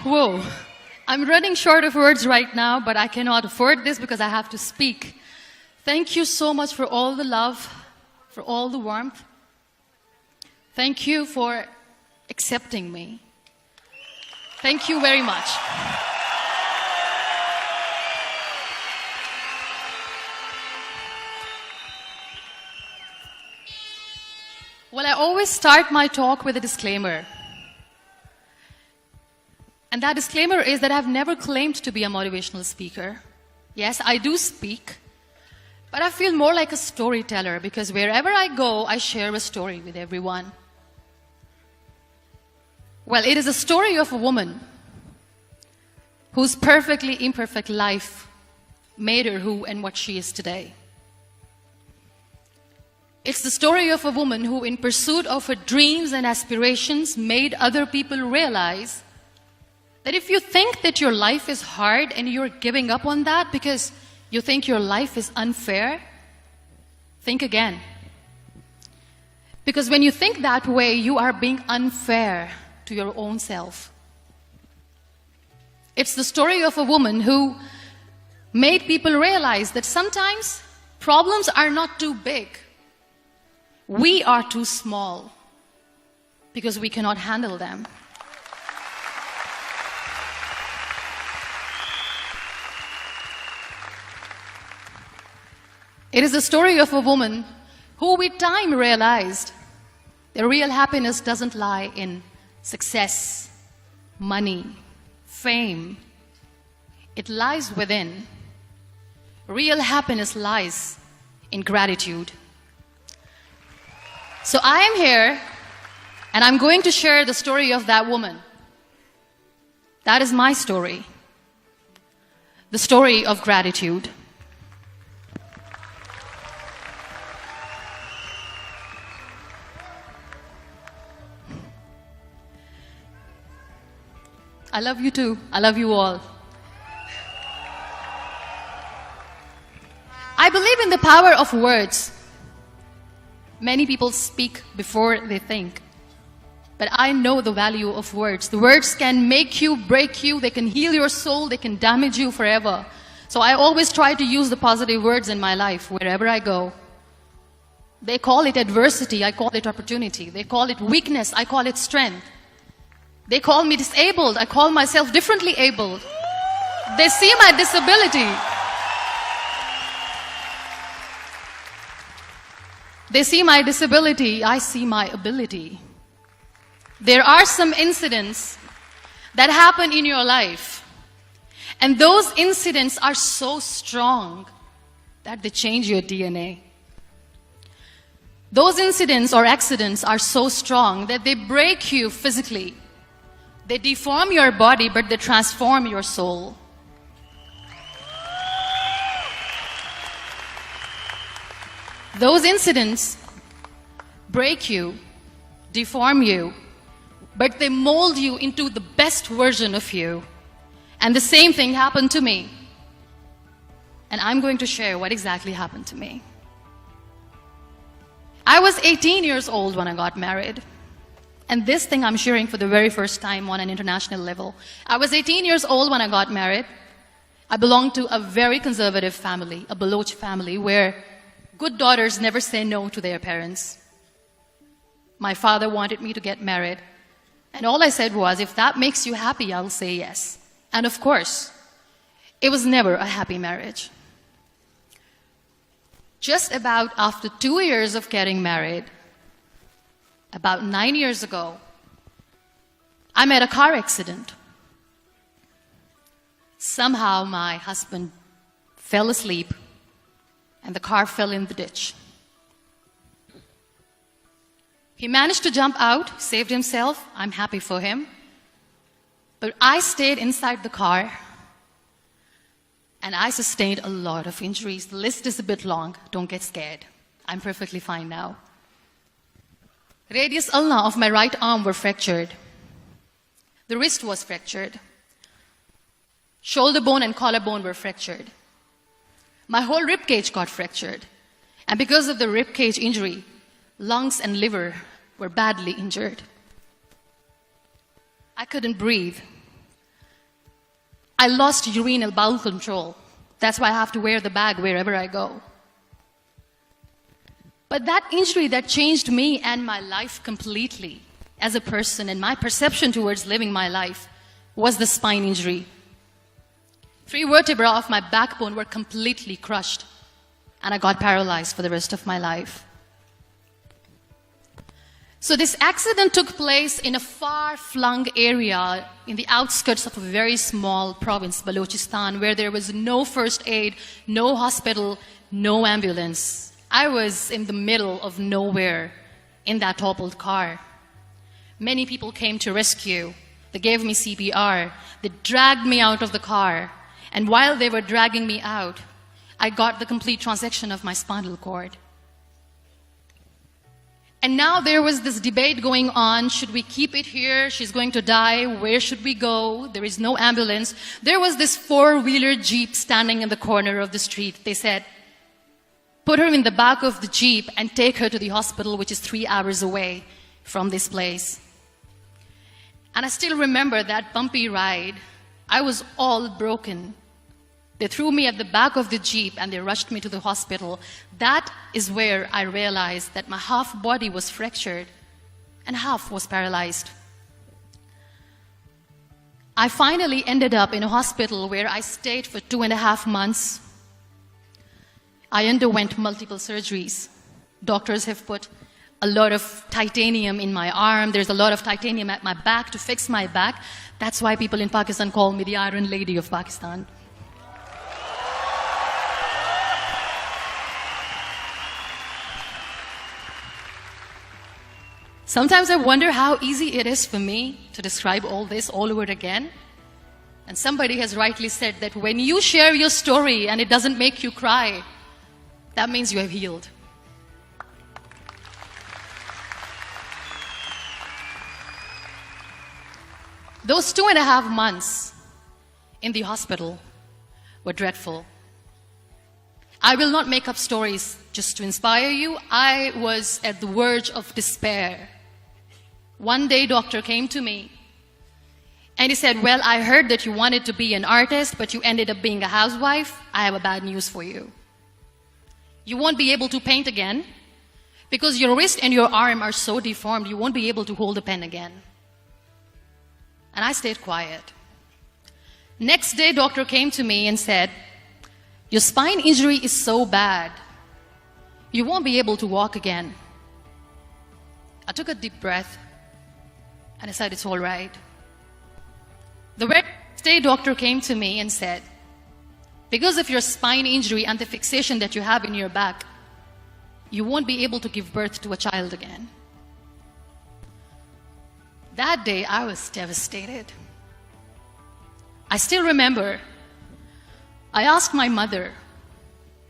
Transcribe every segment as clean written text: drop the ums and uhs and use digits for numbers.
Whoa. I'm running short of words right now, but I cannot afford this because I have to speak. Thank you so much for all the love, for all the warmth. Thank you for accepting me. Thank you very much. Well, I always start my talk with a disclaimer. And that disclaimer is that I've never claimed to be a motivational speaker. Yes, I do speak, but I feel more like a storyteller because wherever I go, I share a story with everyone. Well, it is a story of a woman whose perfectly imperfect life made her who and what she is today. It's the story of a woman who, in pursuit of her dreams and aspirations, made other people realize that if you think that your life is hard and you're giving up on that because you think your life is unfair, think again. Because when you think that way, you are being unfair to your own self. It's the story of a woman who made people realize that sometimes problems are not too big. We are too small because we cannot handle them. It is the story of a woman who with time realized that real happiness doesn't lie in success, money, fame. It lies within. Real happiness lies in gratitude. So I am here and I'm going to share the story of that woman. That is my story. The story of gratitude. I love you too. I love you all. I believe in the power of words. Many people speak before they think. But I know the value of words. The words can make you, break you, they can heal your soul, they can damage you forever. So I always try to use the positive words in my life wherever I go. They call it adversity, I call it opportunity. They call it weakness, I call it strength. They call me disabled, I call myself differently abled. They see my disability. They see my disability, I see my ability. There are some incidents that happen in your life, and those incidents are so strong that they change your DNA. Those incidents or accidents are so strong that they break you physically. They deform your body, but they transform your soul. Those incidents break you, deform you, but they mold you into the best version of you. And the same thing happened to me. And I'm going to share what exactly happened to me. I was 18 years old when I got married. And this thing I'm sharing for the very first time on an international level. I was 18 years old when I got married. I belonged to a very conservative family, a Baloch family, where good daughters never say no to their parents. My father wanted me to get married. And all I said was, if that makes you happy, I'll say yes. And of course, it was never a happy marriage. Just about after 2 years of getting married, about 9 years ago, I met a car accident. Somehow my husband fell asleep and the car fell in the ditch. He managed to jump out, saved himself. I'm happy for him. But I stayed inside the car and I sustained a lot of injuries. The list is a bit long. Don't get scared. I'm perfectly fine now. Radius ulna of my right arm were fractured. The wrist was fractured. Shoulder bone and collarbone were fractured. My whole rib cage got fractured. And because of the rib cage injury, lungs and liver were badly injured. I couldn't breathe. I lost urinary bowel control. That's why I have to wear the bag wherever I go. But that injury that changed me and my life completely as a person and my perception towards living my life was the spine injury. 3 vertebrae of my backbone were completely crushed, and I got paralyzed for the rest of my life. So this accident took place in a far-flung area in the outskirts of a very small province, Balochistan, where there was no first aid, no hospital, no ambulance. I was in the middle of nowhere in that toppled car. Many people came to rescue. They gave me CPR. They dragged me out of the car. And while they were dragging me out, I got the complete transection of my spinal cord. And now there was this debate going on. Should we keep it here? She's going to die. Where should we go? There is no ambulance. There was this 4-wheeler Jeep standing in the corner of the street. They said, put her in the back of the Jeep and take her to the hospital, which is 3 hours away from this place. And I still remember that bumpy ride. I was all broken. They threw me at the back of the Jeep and they rushed me to the hospital. That is where I realized that my half body was fractured and half was paralyzed. I finally ended up in a hospital where I stayed for 2.5 months. I underwent multiple surgeries. Doctors have put a lot of titanium in my arm. There's a lot of titanium at my back to fix my back. That's why people in Pakistan call me the Iron Lady of Pakistan. Sometimes I wonder how easy it is for me to describe all this all over again. And somebody has rightly said that when you share your story and it doesn't make you cry, that means you have healed. Those 2.5 months in the hospital were dreadful. I will not make up stories just to inspire you. I was at the verge of despair. One day, doctor came to me and he said, well, I heard that you wanted to be an artist, but you ended up being a housewife. I have a bad news for you. You won't be able to paint again because your wrist and your arm are so deformed, you won't be able to hold a pen again. And I stayed quiet. Next day, doctor came to me and said, your spine injury is so bad, you won't be able to walk again. I took a deep breath and I said, it's all right. The very next day, doctor came to me and said, because of your spine injury and the fixation that you have in your back, you won't be able to give birth to a child again. That day, I was devastated. I still remember, I asked my mother,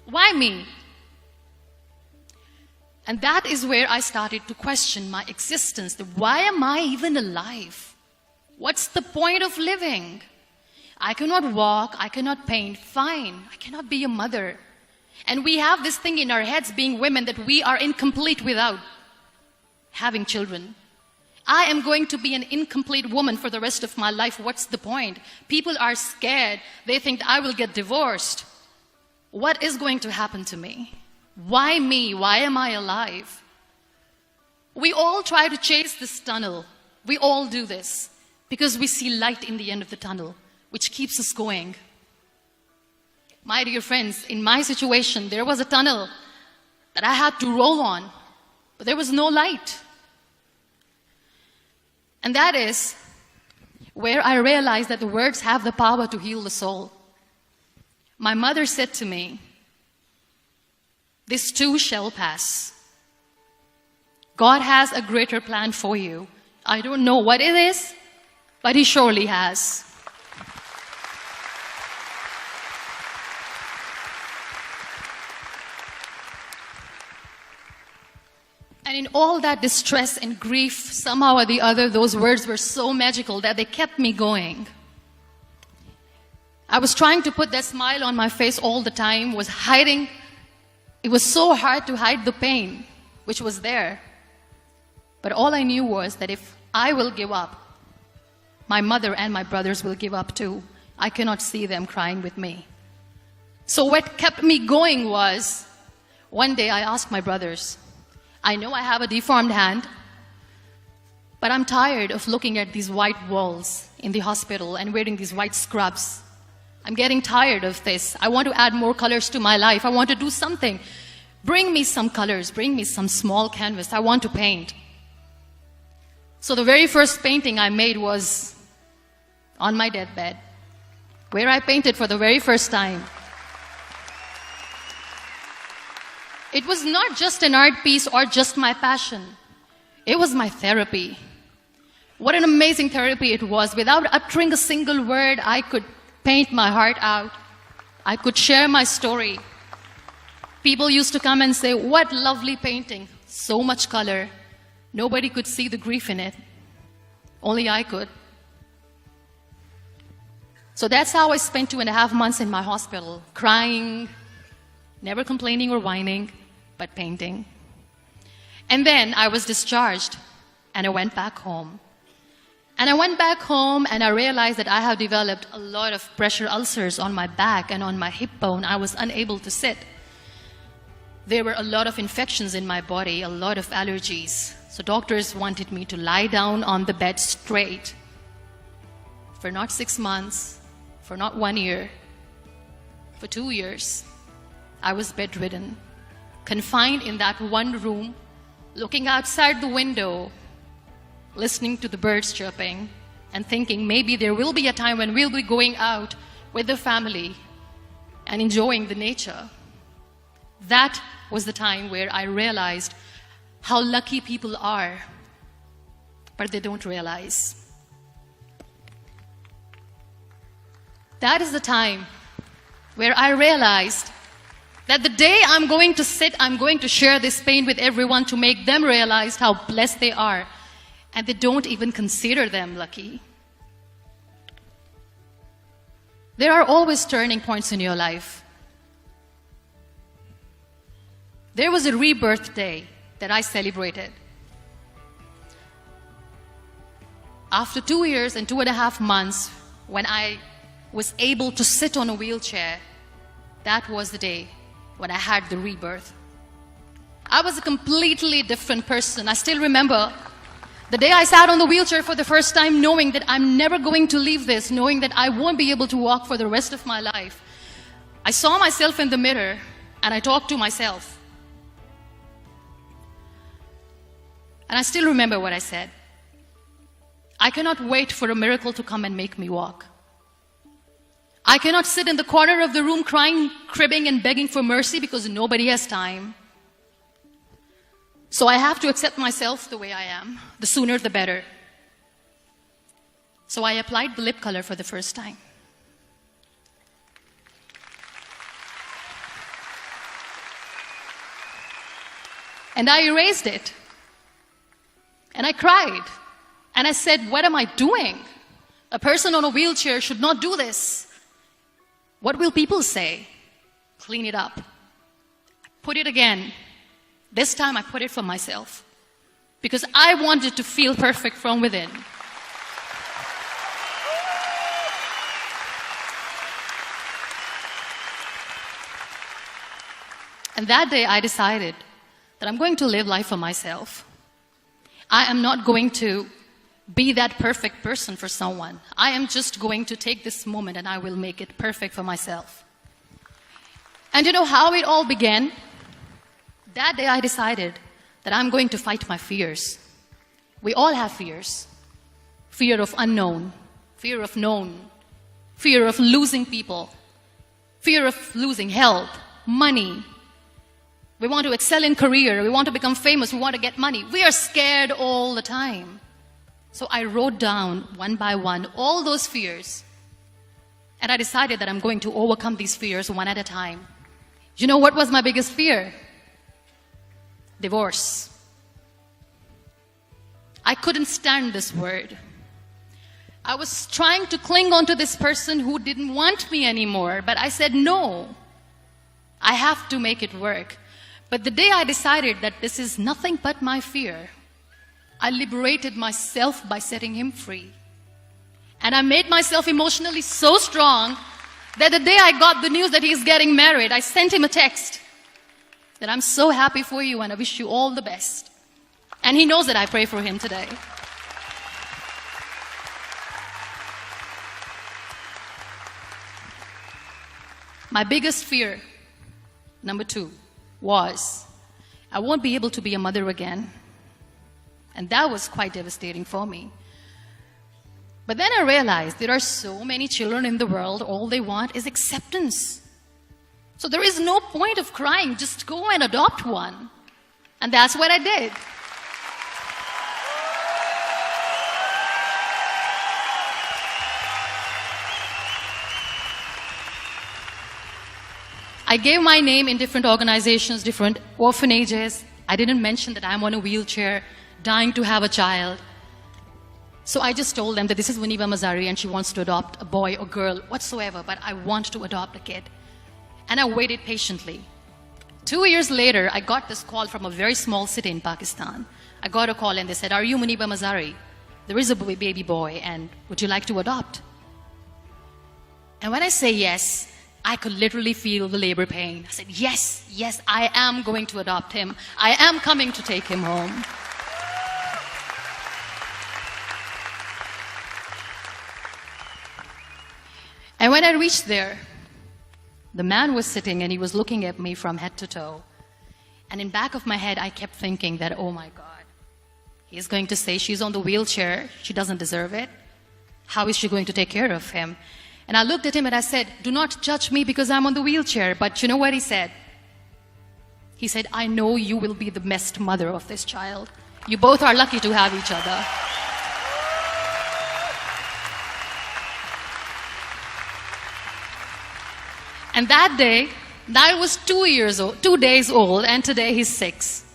why me? And that is where I started to question my existence. Why am I even alive? What's the point of living? I cannot walk, I cannot paint, fine. I cannot be a mother. And we have this thing in our heads, being women, that we are incomplete without having children. I am going to be an incomplete woman for the rest of my life. What's the point? People are scared. They think I will get divorced. What is going to happen to me? Why me? Why am I alive? We all try to chase this tunnel. We all do this because we see light in the end of the tunnel, which keeps us going. My dear friends, in my situation, there was a tunnel that I had to roll on, but there was no light. And that is where I realized that the words have the power to heal the soul. My mother said to me, this too shall pass. God has a greater plan for you. I don't know what it is, but He surely has. And in all that distress and grief, somehow or the other, those words were so magical that they kept me going. I was trying to put that smile on my face all the time, was hiding. It was so hard to hide the pain, which was there. But all I knew was that if I will give up, my mother and my brothers will give up too. I cannot see them crying with me. So what kept me going was, one day I asked my brothers, I know I have a deformed hand, but I'm tired of looking at these white walls in the hospital and wearing these white scrubs. I'm getting tired of this. I want to add more colors to my life. I want to do something. Bring me some colors. Bring me some small canvas. I want to paint. So the very first painting I made was on my deathbed, where I painted for the very first time. It was not just an art piece or just my passion. It was my therapy. What an amazing therapy it was. Without uttering a single word, I could paint my heart out. I could share my story. People used to come and say, what lovely painting. So much color. Nobody could see the grief in it. Only I could. So that's how I spent 2.5 months in my hospital, crying, never complaining or whining, but painting. And then I was discharged, and I went back home. And I went back home, and I realized that I have developed a lot of pressure ulcers on my back and on my hip bone. I was unable to sit. There were a lot of infections in my body, a lot of allergies. So doctors wanted me to lie down on the bed straight for not 6 months, for not 1 year, for 2 years. I was bedridden, confined in that one room, looking outside the window, listening to the birds chirping, and thinking maybe there will be a time when we'll be going out with the family and enjoying the nature. That was the time where I realized how lucky people are, but they don't realize. That is the time where I realized that the day I'm going to sit, I'm going to share this pain with everyone to make them realize how blessed they are, and they don't even consider them lucky. There are always turning points in your life. There was a rebirth day that I celebrated. After 2 years and 2.5 months, when I was able to sit on a wheelchair, that was the day when I had the rebirth. I was a completely different person. I still remember the day I sat on the wheelchair for the first time, knowing that I'm never going to leave this, knowing that I won't be able to walk for the rest of my life. I saw myself in the mirror and I talked to myself. And I still remember what I said. I cannot wait for a miracle to come and make me walk. I cannot sit in the corner of the room crying, cribbing, and begging for mercy because nobody has time. So I have to accept myself the way I am. The sooner the better. So I applied the lip color for the first time. And I erased it. And I cried. And I said, what am I doing? A person on a wheelchair should not do this. What will people say? Clean it up. Put it again. This time I put it for myself. Because I wanted to feel perfect from within. And that day I decided that I'm going to live life for myself. I am not going to be that perfect person for someone. I am just going to take this moment and I will make it perfect for myself. And you know how it all began? That day I decided that I'm going to fight my fears. We all have fears. Fear of unknown, fear of known, fear of losing people, fear of losing health, money. We want to excel in career, we want to become famous, we want to get money. We are scared all the time. So I wrote down one by one all those fears. And I decided that I'm going to overcome these fears one at a time. You know what was my biggest fear? Divorce. I couldn't stand this word. I was trying to cling on to this person who didn't want me anymore, but I said no. I have to make it work. But the day I decided that this is nothing but my fear, I liberated myself by setting him free. And I made myself emotionally so strong that the day I got the news that he's getting married, I sent him a text that I'm so happy for you and I wish you all the best. And he knows that I pray for him today. My biggest fear, number 2, was I won't be able to be a mother again. And that was quite devastating for me. But then I realized there are so many children in the world, all they want is acceptance. So there is no point of crying, just go and adopt one. And that's what I did. I gave my name in different organizations, different orphanages. I didn't mention that I'm on a wheelchair, dying to have a child. So I just told them that this is MUNIBA Mazari and she wants to adopt a boy or girl, whatsoever, but I want to adopt a kid. And I waited patiently. 2 years later, I got this call from a very small city in Pakistan. I got a call and they said, "Are you MUNIBA Mazari? There is a baby boy and would you like to adopt?" And when I say yes, I could literally feel the labor pain. I said, yes, yes, I am going to adopt him. I am coming to take him home. And when I reached there, the man was sitting and he was looking at me from head to toe. And in back of my head, I kept thinking that, oh my God, he's going to say she's on the wheelchair. She doesn't deserve it. How is she going to take care of him? And I looked at him and I said, do not judge me because I'm on the wheelchair. But you know what he said? He said, I know you will be the best mother of this child. You both are lucky to have each other. And that day, I was 2 days old, and today he's 6.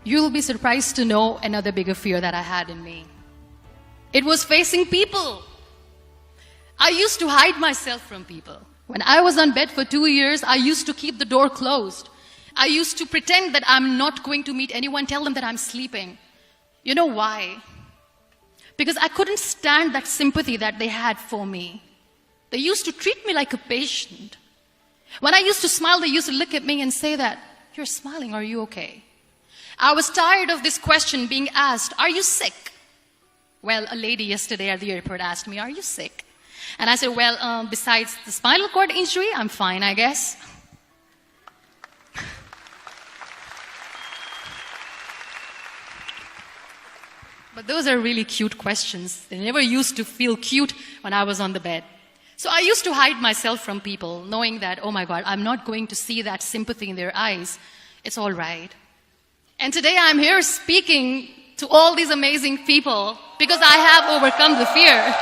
You'll be surprised to know another bigger fear that I had in me. It was facing people. I used to hide myself from people. When I was on bed for 2 years, I used to keep the door closed. I used to pretend that I'm not going to meet anyone, tell them that I'm sleeping. You know why? Because I couldn't stand that sympathy that they had for me. They used to treat me like a patient. When I used to smile, they used to look at me and say that, "You're smiling, are you okay?" I was tired of this question being asked, "Are you sick?" Well, a lady yesterday at the airport asked me, "Are you sick?" And I said, well, besides the spinal cord injury, I'm fine, I guess. But those are really cute questions. They never used to feel cute when I was on the bed. So I used to hide myself from people, knowing that, oh my God, I'm not going to see that sympathy in their eyes. It's all right. And today I'm here speaking to all these amazing people because I have overcome the fear.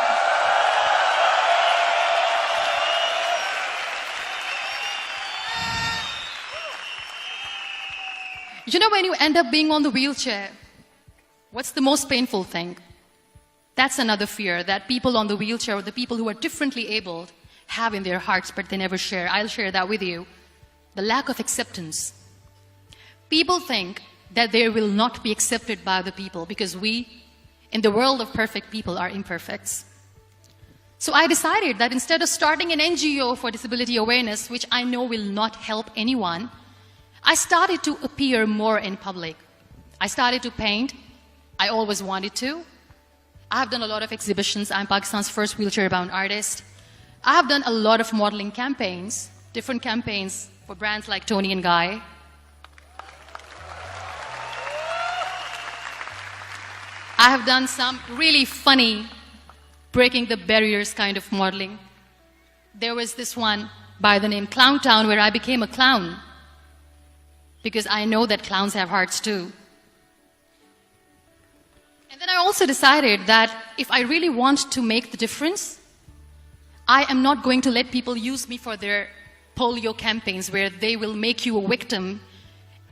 You know, when you end up being on the wheelchair, what's the most painful thing? That's another fear that people on the wheelchair or the people who are differently abled have in their hearts, but they never share. I'll share that with you. The lack of acceptance. People think that they will not be accepted by the people because we, in the world of perfect people, are imperfects. So I decided that instead of starting an NGO for disability awareness, which I know will not help anyone, I started to appear more in public. I started to paint. I always wanted to. I have done a lot of exhibitions. I'm Pakistan's first wheelchair-bound artist. I have done a lot of modeling campaigns, different campaigns for brands like Tony and Guy. I have done some really funny, breaking the barriers kind of modeling. There was this one by the name Clown Town where I became a clown because I know that clowns have hearts too. And then I also decided that if I really want to make the difference, I am not going to let people use me for their polio campaigns where they will make you a victim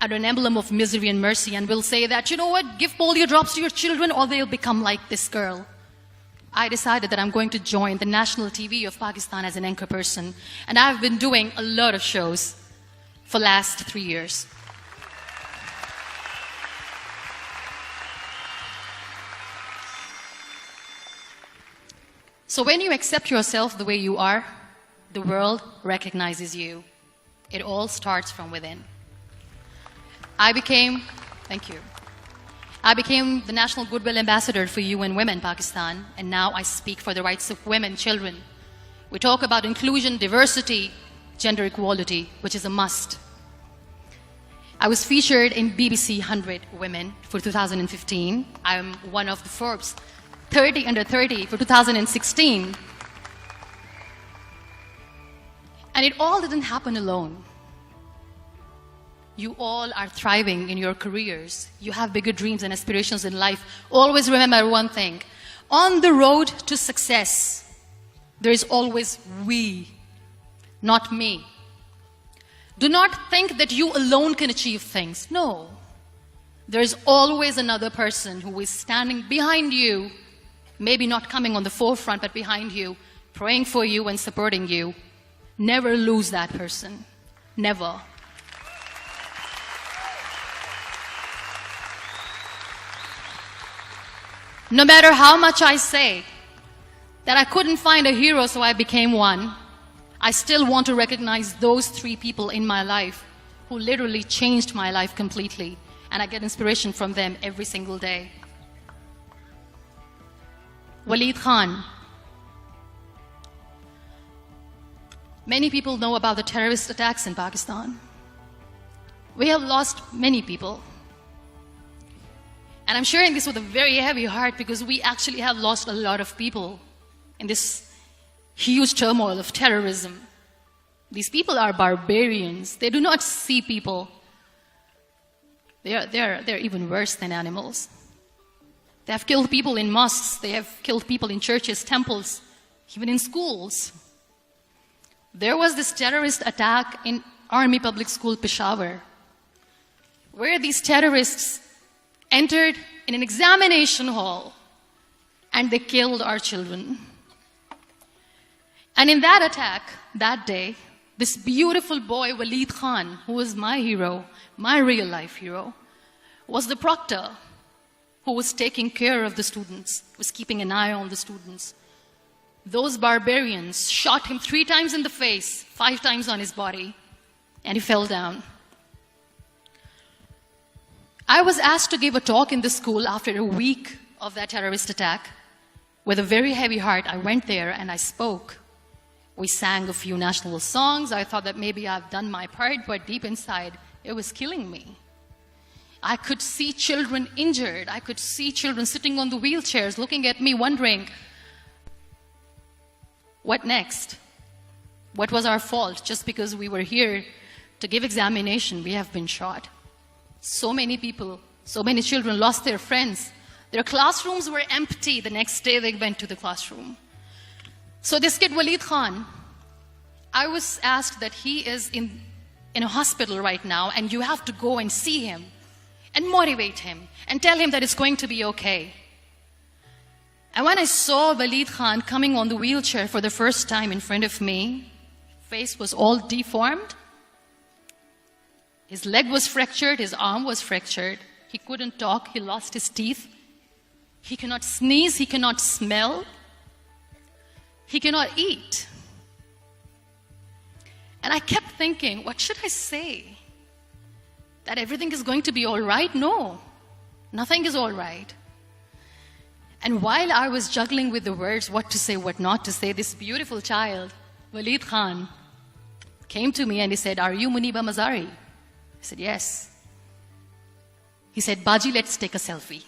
and an emblem of misery and mercy and will say that, you know what, give polio drops to your children or they'll become like this girl. I decided that I'm going to join the national TV of Pakistan as an anchor person. And I've been doing a lot of shows for the last 3 years. So when you accept yourself the way you are, the world recognizes you. It all starts from within. Thank you. I became the National Goodwill Ambassador for UN Women Pakistan, and now I speak for the rights of women, children. We talk about inclusion, diversity, gender equality, which is a must. I was featured in BBC 100 Women for 2015. I am one of the Forbes 30 under 30 for 2016. And it all didn't happen alone. You all are thriving in your careers. You have bigger dreams and aspirations in life. Always remember one thing. On the road to success, there is always we, not me. Do not think that you alone can achieve things. No. There is always another person who is standing behind you, maybe not coming on the forefront, but behind you, praying for you and supporting you. Never lose that person. Never. No matter how much I say that I couldn't find a hero, so I became one, I still want to recognize those 3 people in my life who literally changed my life completely, and I get inspiration from them every single day. Waleed Khan. Many people know about the terrorist attacks in Pakistan. We have lost many people. And I'm sharing this with a very heavy heart because we actually have lost a lot of people in this huge turmoil of terrorism. These people are barbarians. They do not see people. They're even worse than animals. They have killed people in mosques. They have killed people in churches, temples, even in schools. There was this terrorist attack in Army Public School, Peshawar, where these terrorists entered in an examination hall and they killed our children. And in that attack, that day, this beautiful boy, Waleed Khan, who was my hero, my real life hero, was the proctor who was taking care of the students, was keeping an eye on the students. Those barbarians shot him 3 times in the face, 5 times on his body, and he fell down. I was asked to give a talk in the school after a week of that terrorist attack. With a very heavy heart, I went there and I spoke. We sang a few national songs. I thought that maybe I've done my part, but deep inside, it was killing me. I could see children injured. I could see children sitting on the wheelchairs, looking at me, wondering, what next? What was our fault? Just because we were here to give examination, we have been shot. So many people, so many children lost their friends. Their classrooms were empty. The next day they went to the classroom. So this kid, Waleed Khan, I was asked that he is in a hospital right now, and you have to go and see him and motivate him and tell him that it's going to be okay. And when I saw Waleed Khan coming on the wheelchair for the first time in front of me, face was all deformed. His leg was fractured, his arm was fractured. He couldn't talk, he lost his teeth. He cannot sneeze, he cannot smell. He cannot eat. And I kept thinking, what should I say? That everything is going to be all right? No, nothing is all right. And while I was juggling with the words, what to say, what not to say, this beautiful child, Waleed Khan, came to me and he said, "Are you MUNIBA Mazari?" I said, "Yes." He said, "Baji, let's take a selfie."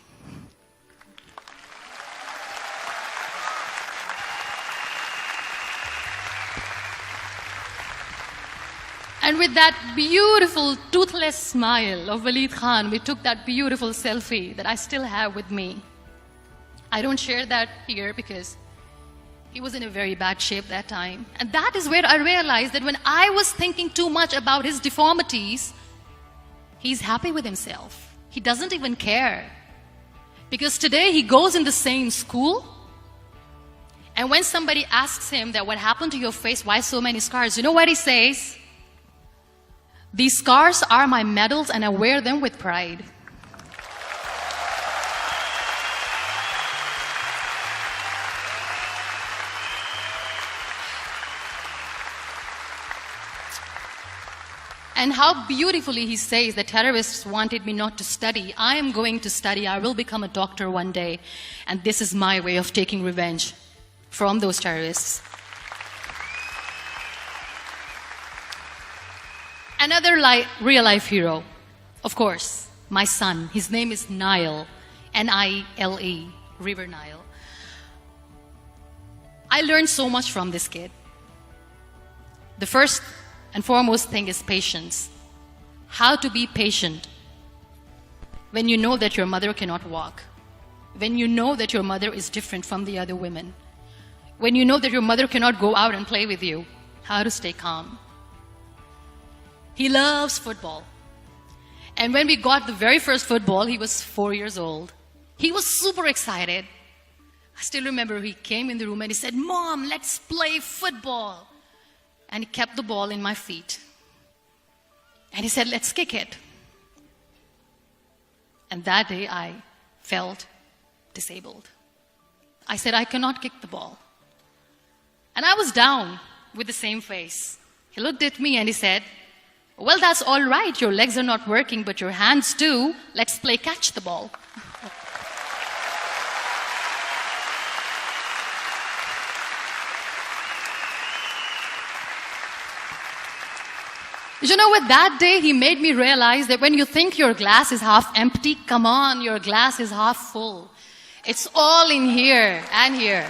And with that beautiful, toothless smile of Waleed Khan, we took that beautiful selfie that I still have with me. I don't share that here because he was in a very bad shape that time. And that is where I realized that when I was thinking too much about his deformities, he's happy with himself. He doesn't even care. Because today he goes in the same school, and when somebody asks him that what happened to your face, why so many scars, you know what he says? "These scars are my medals and I wear them with pride." And how beautifully he says that terrorists wanted me not to study. I am going to study. I will become a doctor one day. And this is my way of taking revenge from those terrorists. Another real-life hero, of course, my son. His name is Nile, N-I-L-E, River Nile. I learned so much from this kid. The first and foremost thing is patience. How to be patient when you know that your mother cannot walk, when you know that your mother is different from the other women, when you know that your mother cannot go out and play with you. How to stay calm. He loves football. And when we got the very first football, he was 4 years old. He was super excited. I still remember he came in the room and he said, "Mom, let's play football." And he kept the ball in my feet. And he said, "Let's kick it." And that day I felt disabled. I said, "I cannot kick the ball." And I was down with the same face. He looked at me and he said, "Well, that's all right. Your legs are not working, but your hands do. Let's play catch the ball." You know what? That day he made me realize that when you think your glass is half empty, come on, your glass is half full. It's all in here and here.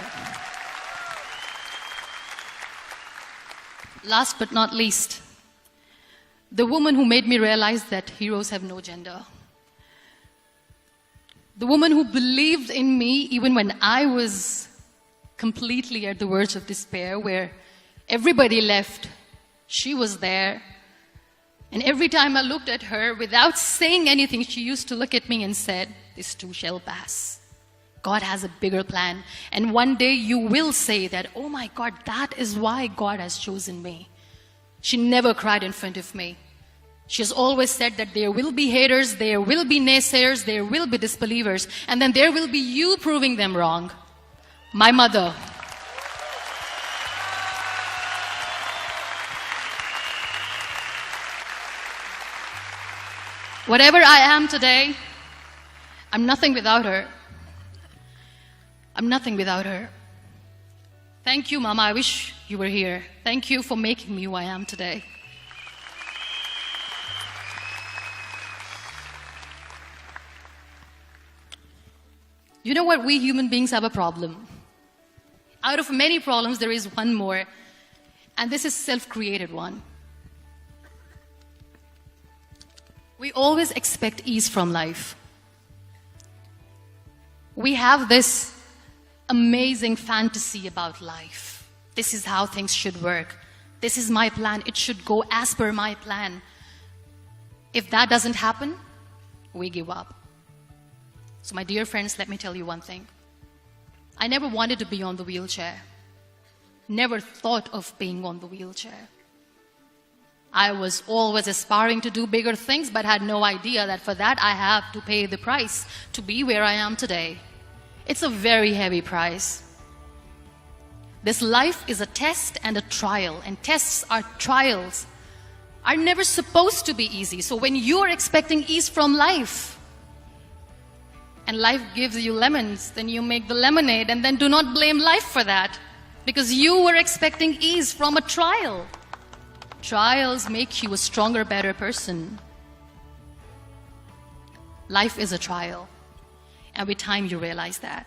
Last but not least, the woman who made me realize that heroes have no gender. The woman who believed in me even when I was completely at the verge of despair, where everybody left, she was there. And every time I looked at her, without saying anything, she used to look at me and said, "This too shall pass. God has a bigger plan. And one day you will say that, oh my God, that is why God has chosen me." She never cried in front of me. She has always said that there will be haters, there will be naysayers, there will be disbelievers, and then there will be you proving them wrong. My mother. Whatever I am today, I'm nothing without her. I'm nothing without her. Thank you, Mama. I wish you were here. Thank you for making me who I am today. You know what? We human beings have a problem. Out of many problems, there is one more, and this is self-created one. We always expect ease from life. We have this amazing fantasy about life. This is how things should work. This is my plan. It should go as per my plan. If that doesn't happen, we give up. So my dear friends, let me tell you one thing. I never wanted to be on the wheelchair. Never thought of being on the wheelchair. I was always aspiring to do bigger things, but had no idea that for that I have to pay the price to be where I am today. It's a very heavy price. This life is a test and a trial, and tests or trials are never supposed to be easy. So when you are expecting ease from life, and life gives you lemons, then you make the lemonade, and then do not blame life for that, because you were expecting ease from a trial. Trials make you a stronger, better person. Life is a trial, and with time you realize that.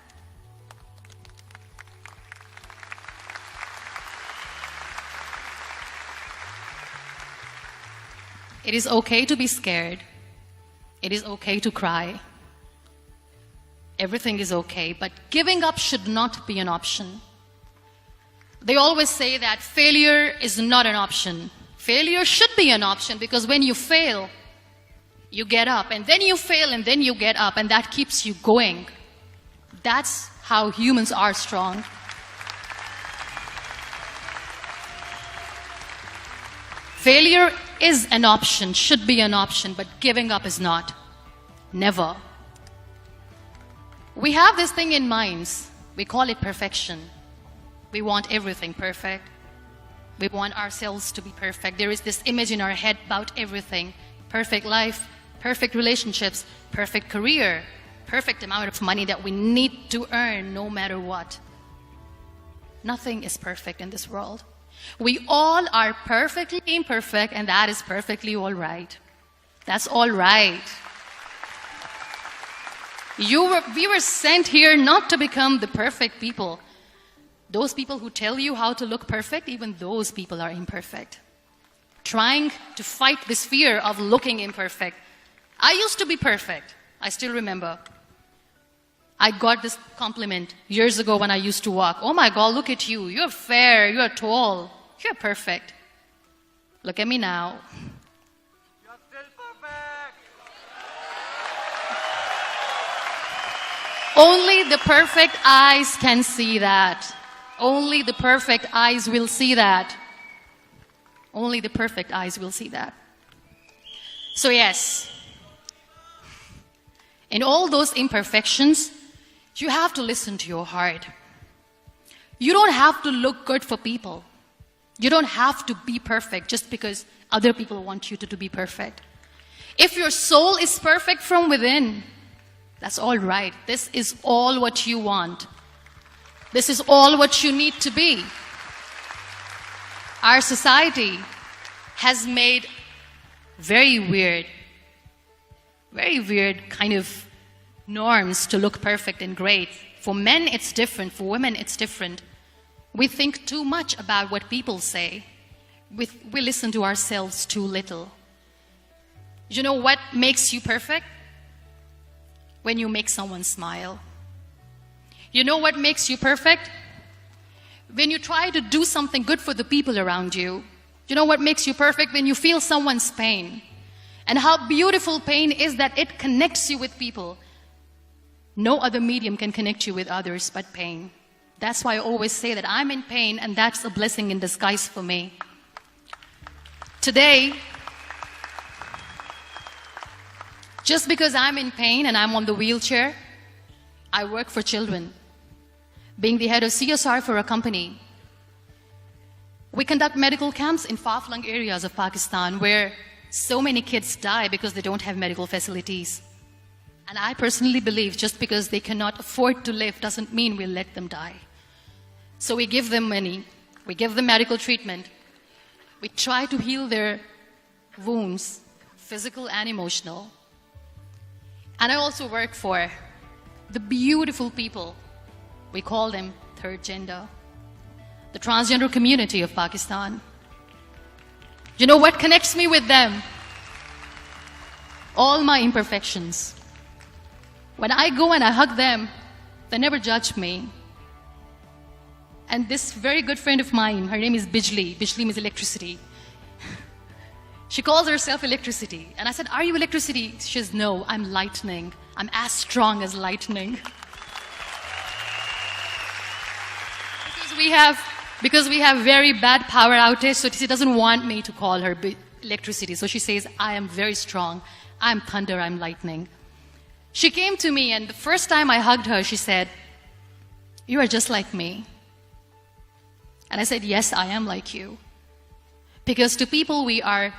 It is okay to be scared. It is okay to cry. Everything is okay, but giving up should not be an option. They always say that failure is not an option. Failure should be an option, because when you fail, you get up, and then you fail, and then you get up, and that keeps you going. That's how humans are strong. Failure is an option, should be an option, but giving up is not. Never. We have this thing in minds. We call it perfection. We want everything perfect. We want ourselves to be perfect. There is this image in our head about everything. Perfect life, perfect relationships, perfect career, perfect amount of money that we need to earn no matter what. Nothing is perfect in this world. We all are perfectly imperfect, and that is perfectly all right. That's all right. We were sent here not to become the perfect people. Those people who tell you how to look perfect, even those people are imperfect. Trying to fight this fear of looking imperfect. I used to be perfect. I still remember. I got this compliment years ago when I used to walk. Oh my God, look at you. You're fair, you're tall, you're perfect. Look at me now. You're still perfect. Only the perfect eyes can see that. Only the perfect eyes will see that. Only the perfect eyes will see that. So yes, in all those imperfections, you have to listen to your heart. You don't have to look good for people. You don't have to be perfect just because other people want you to be perfect. If your soul is perfect from within, that's all right. This is all what you want. This is all what you need to be. Our society has made very weird kind of norms to look perfect and great. For men, it's different. For women, it's different. We think too much about what people say. We listen to ourselves too little. You know what makes you perfect? When you make someone smile. You know what makes you perfect? When you try to do something good for the people around you. You know what makes you perfect? When you feel someone's pain. And how beautiful pain is that it connects you with people. No other medium can connect you with others but pain. That's why I always say that I'm in pain, and that's a blessing in disguise for me. Today, just because I'm in pain and I'm on the wheelchair, I work for children. Being the head of CSR for a company, we conduct medical camps in far-flung areas of Pakistan where so many kids die because they don't have medical facilities. And I personally believe just because they cannot afford to live doesn't mean we'll let them die. So we give them money, we give them medical treatment, we try to heal their wounds, physical and emotional. And I also work for the beautiful people, we call them third gender, the transgender community of Pakistan. You know what connects me with them? All my imperfections. When I go and I hug them, they never judge me. And this very good friend of mine, her name is Bijli. Bijli means electricity. She calls herself electricity. And I said, are you electricity? She says, no, I'm lightning. I'm as strong as lightning. Because we have very bad power outage, so she doesn't want me to call her electricity. So she says, I am very strong. I'm thunder, I'm lightning. She came to me, and the first time I hugged her, she said, you are just like me. And I said, yes, I am like you. Because to people, we are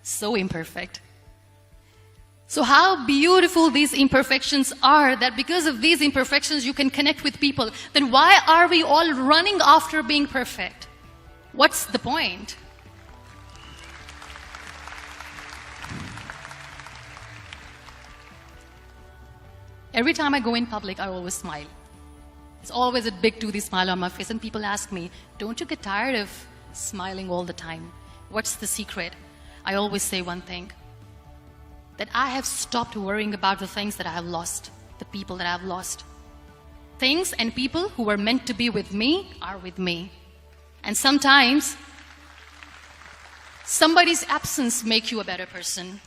so imperfect. So how beautiful these imperfections are, that because of these imperfections, you can connect with people. Then why are we all running after being perfect? What's the point? Every time I go in public, I always smile. It's always a big toothy smile on my face, and people ask me, don't you get tired of smiling all the time? What's the secret? I always say one thing, that I have stopped worrying about the things that I have lost, the people that I have lost. Things and people who were meant to be with me are with me. And sometimes, somebody's absence makes you a better person.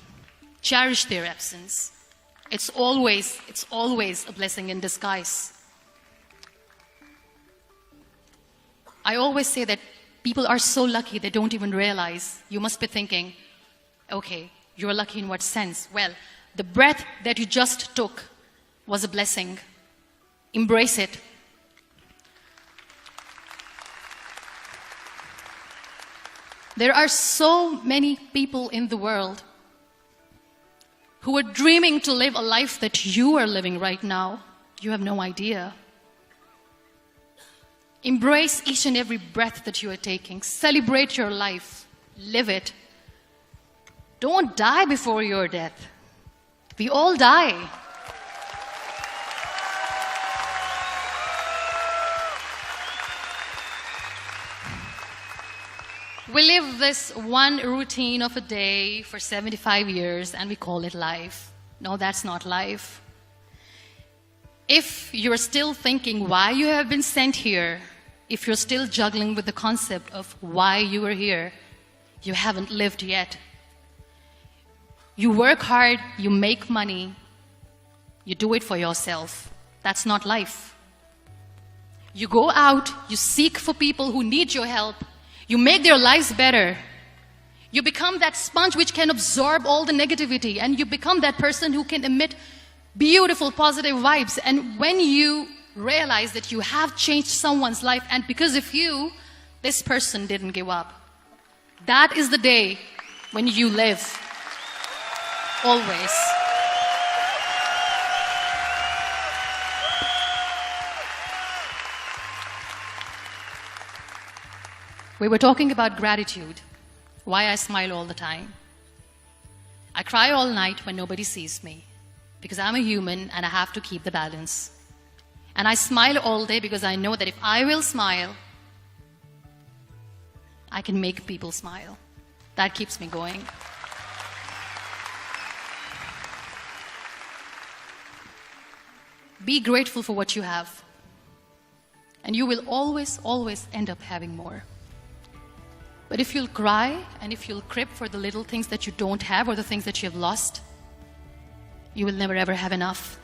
Cherish their absence. It's always a blessing in disguise. I always say that people are so lucky they don't even realize. You must be thinking, okay, you're lucky in what sense? Well, the breath that you just took was a blessing. Embrace it. There are so many people in the world who are dreaming to live a life that you are living right now. You have no idea. Embrace each and every breath that you are taking. Celebrate your life. Live it. Don't die before your death. We all die. We live this one routine of a day for 75 years and we call it life. No, that's not life. If you're still thinking why you have been sent here, if you're still juggling with the concept of why you are here, you haven't lived yet. You work hard, you make money, you do it for yourself. That's not life. You go out, you seek for people who need your help, you make their lives better. You become that sponge which can absorb all the negativity, and you become that person who can emit beautiful, positive vibes. And when you realize that you have changed someone's life, and because of you, this person didn't give up, that is the day when you live. Always. We were talking about gratitude, why I smile all the time. I cry all night when nobody sees me, because I'm a human and I have to keep the balance. And I smile all day because I know that if I will smile, I can make people smile. That keeps me going. Be grateful for what you have, and you will always, always end up having more. But if you'll cry and if you'll crib for the little things that you don't have or the things that you have lost, you will never ever have enough.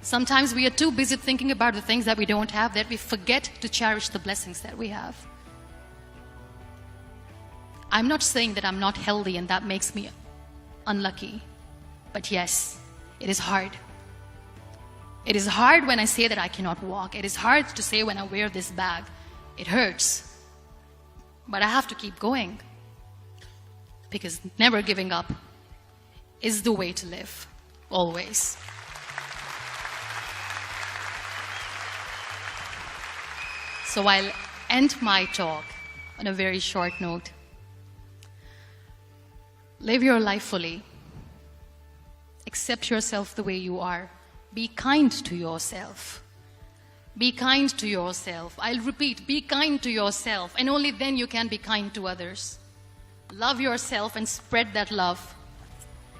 Sometimes we are too busy thinking about the things that we don't have that we forget to cherish the blessings that we have. I'm not saying that I'm not healthy and that makes me unlucky. But yes, it is hard. It is hard when I say that I cannot walk. It is hard to say when I wear this bag. It hurts. But I have to keep going, because never giving up is the way to live, always. So I'll end my talk on a very short note. Live your life fully. Accept yourself the way you are. Be kind to yourself. Be kind to yourself. I'll repeat, be kind to yourself, and only then you can be kind to others. Love yourself and spread that love.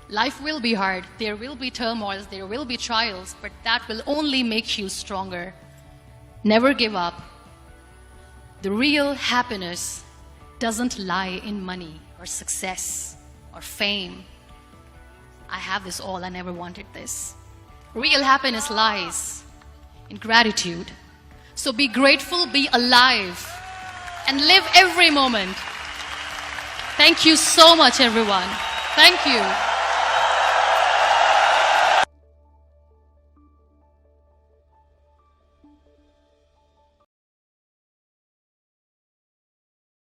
Life will be hard. There will be turmoils, there will be trials, but that will only make you stronger. Never give up. The real happiness doesn't lie in money or success or fame. I have this all, I never wanted this. Real happiness lies in gratitude. So be grateful, be alive, and live every moment. Thank you so much, everyone. Thank you.